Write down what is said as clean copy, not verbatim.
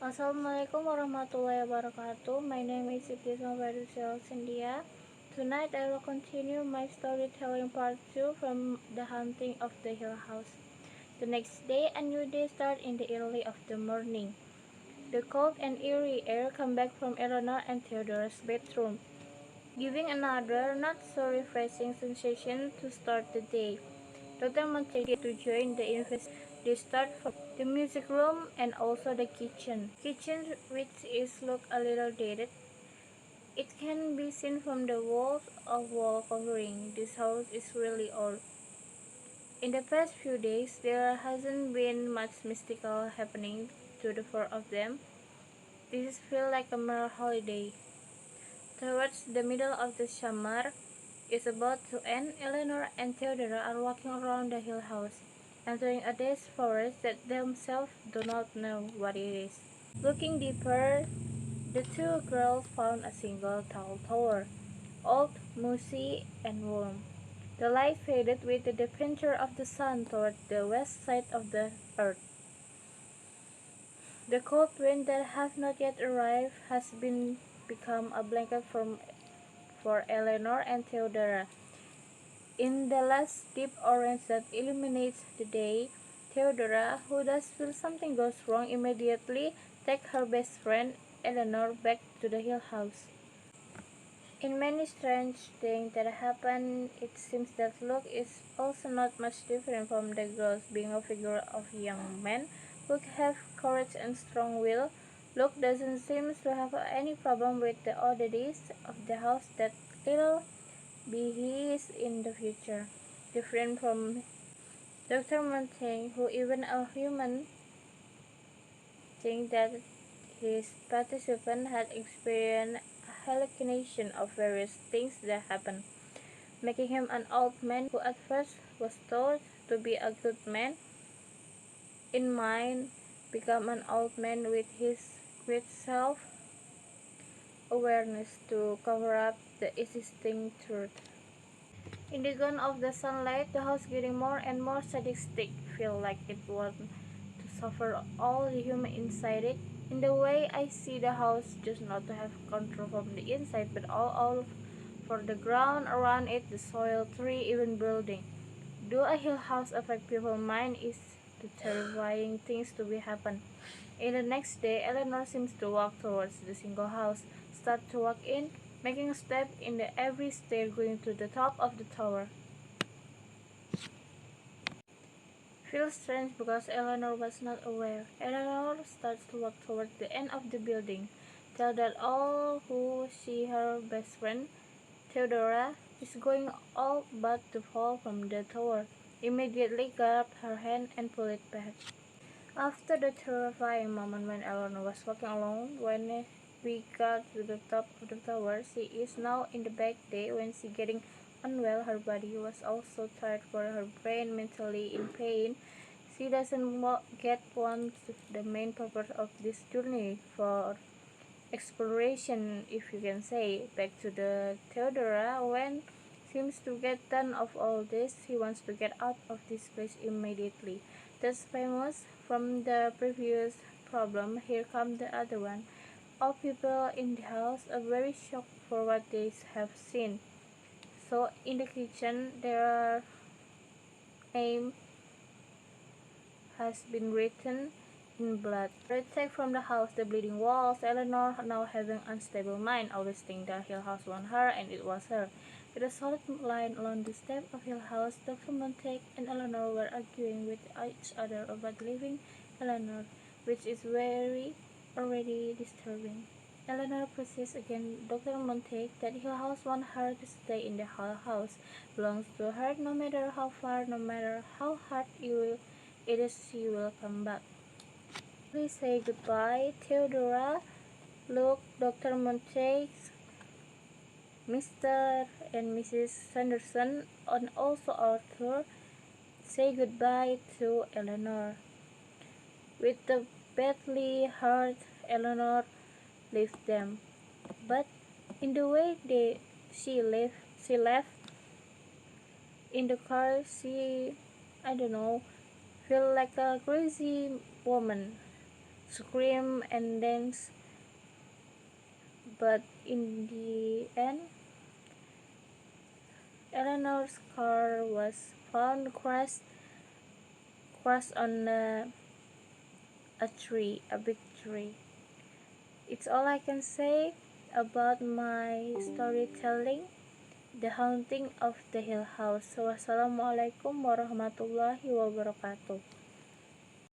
Assalamualaikum warahmatullahi wabarakatuh. My name is Ibtisam Fairusy Alsendia. Tonight I will continue my storytelling part 2 from The Haunting of the Hill House. The next day, a new day started in the early of the morning. The cold and eerie air came back from Eleanor and Theodora's bedroom, giving another not so refreshing sensation to start the day. Dr. Montague to join the investigation. They start from the music room and also the kitchen, which is look a little dated. It can be seen from the walls of wall covering. This house is really old. In the past few days, there hasn't been much mystical happening to the four of them. This feels like a mere holiday. Towards the middle of the summer is about to end, Eleanor and Theodora are walking around the hill house, entering a dense forest that themselves do not know what it is. Looking deeper, the two girls found a single tall tower, old, mossy, and warm. The light faded with the departure of the sun toward the west side of the earth. The cold wind that has not yet arrived has become a blanket for Eleanor and Theodora. In the last deep orange that illuminates the day, Theodora, who does feel something goes wrong immediately, takes her best friend, Eleanor, back to the hill house. In many strange things that happen, it seems that Luke is also not much different from the girls, being a figure of a young man who have courage and strong will. Luke doesn't seem to have any problem with the oddities of the house that little be he is in the future, different from Dr. Montaigne, who even a human think that his participant had experienced a hallucination of various things that happened, making him an old man who at first was thought to be a good man in mind, become an old man with his great self-awareness to cover up the existing truth. In the gone of the sunlight, the house getting more and more sadistic, feel like it wants to suffer all the human inside it. In the way I see the house, just not to have control from the inside, but all for the ground around it, the soil, tree, even building. Do a hill house affect people's mind is the terrifying things to be happen. In the next day, Eleanor seems to walk towards the single house, start to walk in, making a step in the every stair going to the top of the tower. Feels strange because Eleanor was not aware. Eleanor starts to walk towards the end of the building, tell that all who see her best friend, Theodora, is going all but to fall from the tower. Immediately grab her hand and pull it back. After the terrifying moment when Eleanor was walking alone, when we got to the top of the tower, she is now in the back day when she getting unwell. Her body was also tired for her brain mentally in pain. She doesn't get one to the main purpose of this journey for exploration, if you can say. Back to the Theodora, when seems to get done of all this, he wants to get out of this place immediately. That's famous from the previous problem. Here comes the other one. All people in the house are very shocked for what they have seen. So in the kitchen, their name has been written in blood. Retake from the house, the bleeding walls. Eleanor, now having unstable mind, always think that Hill House won her, and it was her. With a solid line along the step of Hill House, Dr. Montague and Eleanor were arguing with each other about leaving Eleanor, which is very already disturbing. Eleanor persists again, Dr. Montague, that Hill House wants her to stay in the Hill House, belongs to her no matter how far, no matter how hard it is, she will come back. We say goodbye, Theodora. Look, Dr. Montague, Mr. and Mrs. Sanderson, and also Arthur, say goodbye to Eleanor. With the badly hurt, Eleanor left them. But in the way she left in the car, I don't know, feel like a crazy woman. scream and dance, but in the end, Eleanor's car was found crashed on a big tree. It's all I can say about my storytelling, The Haunting of the Hill House. Wassalamualaikum warahmatullahi wabarakatuh.